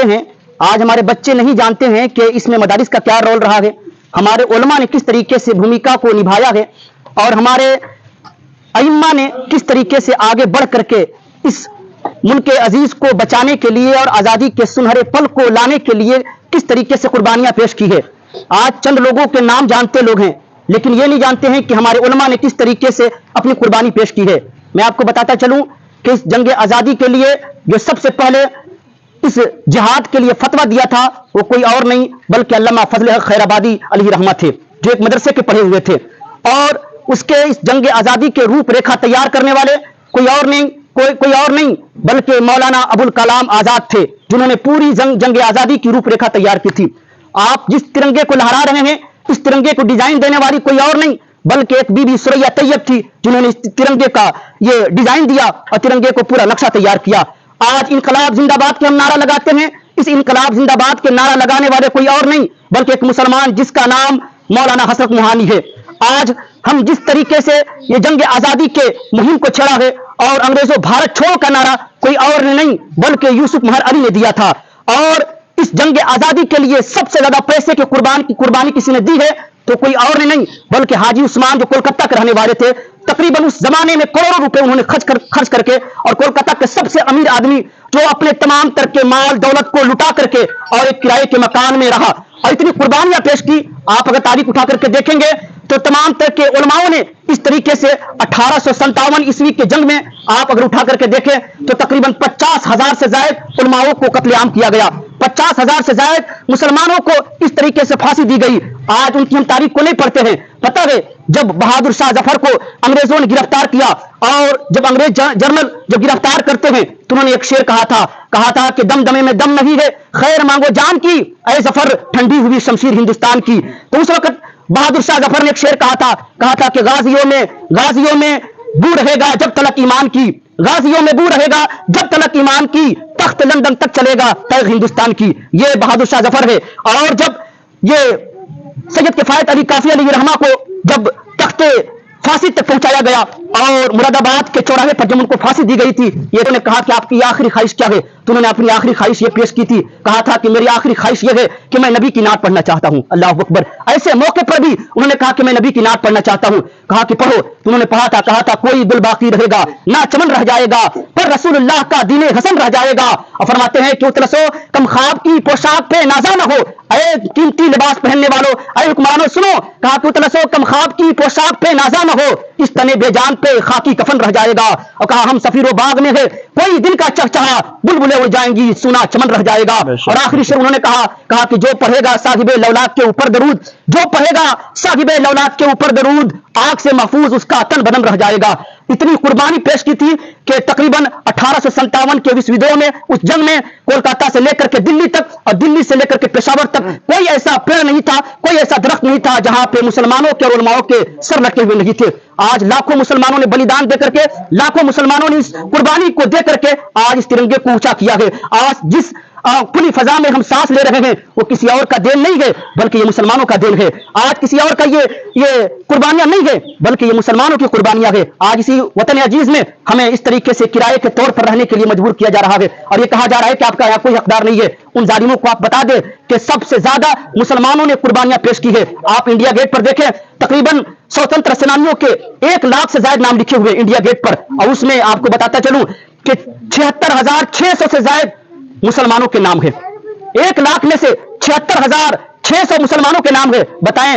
جاتے ہیں, آج ہمارے بچے نہیں جانتے ہیں کہ اس میں مدارس کا کیا رول رہا ہے, ہمارے علماء نے کس طریقے سے بھومکا کو نبھایا ہے, اور ہمارے ائمہ نے کس طریقے سے آگے بڑھ کر کے اس ملک عزیز کو بچانے کے لیے اور آزادی کے سنہرے پل کو لانے کے لیے کس طریقے سے قربانیاں پیش کی ہے. آج چند لوگوں کے نام جانتے لوگ ہیں, لیکن یہ نہیں جانتے ہیں کہ ہمارے علماء نے کس طریقے سے اپنی قربانی پیش کی ہے. میں آپ کو بتاتا چلوں کہ اس جنگ آزادی کے لیے جو سب سے پہلے اس جہاد کے لیے فتویٰ دیا تھا وہ کوئی اور نہیں بلکہ علامہ فضل حق خیر آبادی علیہ رحمہ تھے, جو ایک مدرسے کے پڑھے ہوئے تھے, اور اس کے اس جنگ آزادی کے روپ ریکھا تیار کرنے والے کوئی اور نہیں بلکہ مولانا ابوالکلام آزاد تھے, جنہوں نے پوری جنگ آزادی کی روپ ریکھا تیار کی تھی. آپ جس ترنگے کو لہرا رہے ہیں اس ترنگے کو ڈیزائن دینے والی کوئی اور نہیں بلکہ ایک بی بی ثریا طیب تھی, جنہوں نے اس ترنگے کا یہ ڈیزائن دیا اور ترنگے کو پورا نقشہ تیار کیا. آج انقلاب زندہ باد کے ہم نعرہ لگاتے ہیں, اس انقلاب زندہ باد کے نعرہ لگانے والے کوئی اور نہیں بلکہ ایک مسلمان جس کا نام مولانا حسرت موہانی ہے. آج ہم جس طریقے سے یہ جنگ آزادی کے مہم کو چھڑا ہے اور انگریزوں بھارت چھوڑو کا نعرہ کوئی اور نہیں بلکہ یوسف مہر علی نے دیا تھا, اور اس جنگ آزادی کے لیے سب سے زیادہ پیسے کی قربانی کسی نے دی ہے تو کوئی اور نہیں بلکہ حاجی عثمان, جو کولکتہ کے رہنے والے تھے. تقریباً اس زمانے میں کروڑوں روپے انہوں نے خرچ کر کے, اور کولکتہ کے سب سے امیر آدمی جو اپنے تمام تر کے مال دولت کو لٹا کر کے اور ایک کرائے کے مکان میں رہا اور اتنی قربانیاں پیش کی. آپ اگر تاریخ اٹھا کر کے دیکھیں گے تو تمام تر کے علماؤں نے اس طریقے سے 1857 عیسوی کے جنگ میں آپ اگر اٹھا کر کے دیکھیں تو تقریباً 50,000 سے زائد علماؤں کو قتل عام کیا گیا, 50,000 سے زائد مسلمانوں کو اس طریقے سے پھانسی دی گئی. آج ان کی ہم تاریخ کو نہیں پڑھتے ہیں. پتہ ہے جب بہادر شاہ ظفر کو انگریزوں نے گرفتار کیا اور جب انگریز جنرل جب گرفتار کرتے ہیں تو انہوں نے ایک شعر کہا تھا کہ دم دمے میں دم نہیں ہے, خیر مانگو جان کی, اے ظفر ٹھنڈی ہوئی شمشیر ہندوستان کی. تو اس وقت بہادر شاہ ظفر نے ایک شعر کہا تھا کہ غازیوں میں بو رہے گا جب تلک ایمان کی, غازیوں میں بو رہے گا جب تلک ایمان کی, تخت لندن تک چلے گا تیغ ہندوستان کی. یہ بہادر شاہ ظفر ہے. اور جب یہ سید کفایت علی کافی علیہ رحمہ کو جب تخت پھانسی تک پہنچایا گیا اور مراد آباد کے چوراہے پر جب ان کو پھانسی دی گئی تھی, یہ انہوں نے کہا کہ آپ کی آخری خواہش کیا ہے, تو انہوں نے اپنی آخری خواہش یہ پیش کی تھی, کہا تھا کہ میری آخری خواہش یہ ہے کہ میں نبی کی نعت پڑھنا چاہتا ہوں. اللہ اکبر. ایسے موقع پر بھی انہوں نے کہا کہ میں نبی کی نعت پڑھنا چاہتا ہوں. کہا کہ پڑھو, تو انہوں نے کہا تھا کوئی دل باقی رہے گا نہ چمن رہ جائے گا, پر رسول اللہ کا دین حسن رہ جائے گا. اور فرماتے ہیں کہ اتلسو کم خواب کی پوشاک پہ نازا نہ ہو, اے قیمتی لباس پہننے والوں, اے حکمرانوں سنو. کہا کہ اتلسو کم خواب کی پوشاک پہ نازا نہ ہو, اس تنے بے جان پہ خاکی کفن رہ جائے گا. اور کہا ہم سفیر و باغ میں ہے, کوئی دل کا چہچہا بلبلیں اڑ جائیں گی, سونا چمن رہ جائے گا. اور آخری شعر انہوں نے کہا کہ جو پڑھے گا صاحب لولاک کے اوپر درود, جو پڑھے گا صاحب لولاک کے اوپر درود, آگ سے محفوظ اس کا تن بدن رہ جائے گا. اتنی قربانی پیش کی تھی کہ تقریباً 1857 کے وسودیو میں اس جنگ میں کولکاتہ سے لے کر کے دلی تک اور دلی سے لے کر کے پشاور تک کوئی ایسا پیڑ نہیں تھا, کوئی ایسا درخت نہیں تھا جہاں پہ مسلمانوں کے اور علماؤں کے سر لٹکے ہوئے نہیں تھے. آج لاکھوں مسلمانوں نے بلیدان دے کر کے, لاکھوں مسلمانوں نے اس قربانی کو دے کر کے آج اس ترنگے کو اونچا کیا ہے. آج جس کھلی فضا میں ہم سانس لے رہے ہیں وہ کسی اور کا دین نہیں ہے بلکہ یہ مسلمانوں کا دین ہے. آج کسی اور کا یہ قربانیاں نہیں ہے بلکہ یہ مسلمانوں کی قربانیاں ہے. آج اسی وطن عزیز میں ہمیں اس طریقے سے کرائے کے طور پر رہنے کے لیے مجبور کیا جا رہا ہے اور یہ کہا جا رہا ہے کہ آپ کا یہاں کوئی حقدار نہیں ہے. ان ظالموں کو آپ بتا دیں کہ سب سے زیادہ مسلمانوں نے قربانیاں پیش کی ہے. آپ انڈیا گیٹ پر دیکھیں, تقریباً سوتنتر سینانیوں کے 1 لاکھ سے زائد نام لکھے ہوئے انڈیا گیٹ پر, اور اس میں آپ کو بتاتا چلوں کہ 76,600 سے زائد مسلمانوں کے نام ہے. 1 لاکھ میں سے 76,600 مسلمانوں کے نام ہے. بتائیں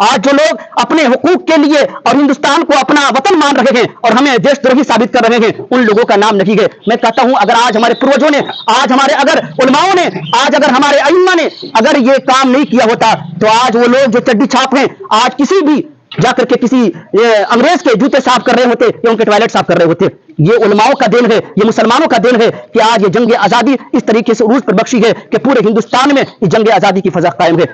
آج جو لوگ اپنے حقوق کے لیے اور ہندوستان کو اپنا وطن مان رہے ہیں اور ہمیں دیش دروہی ثابت کر رہے ہیں, ان لوگوں کا نام نہیں ہے. میں کہتا ہوں اگر آج ہمارے پروجوں نے, آج ہمارے اگر علماؤں نے, آج اگر ہمارے ائمہ نے اگر یہ کام نہیں کیا ہوتا تو آج وہ لوگ جو چڈی چھاپ ہیں آج کسی بھی جا کر کے کسی انگریز کے جوتے صاف کر رہے ہوتے یا ان کے ٹوائلٹ صاف کر رہے ہوتے. یہ علماؤں کا دین ہے, یہ مسلمانوں کا دین ہے کہ آج یہ جنگ آزادی اس طریقے سے عروج پر بخشی ہے کہ پورے ہندوستان میں یہ جنگ آزادی کی فضا قائم ہے.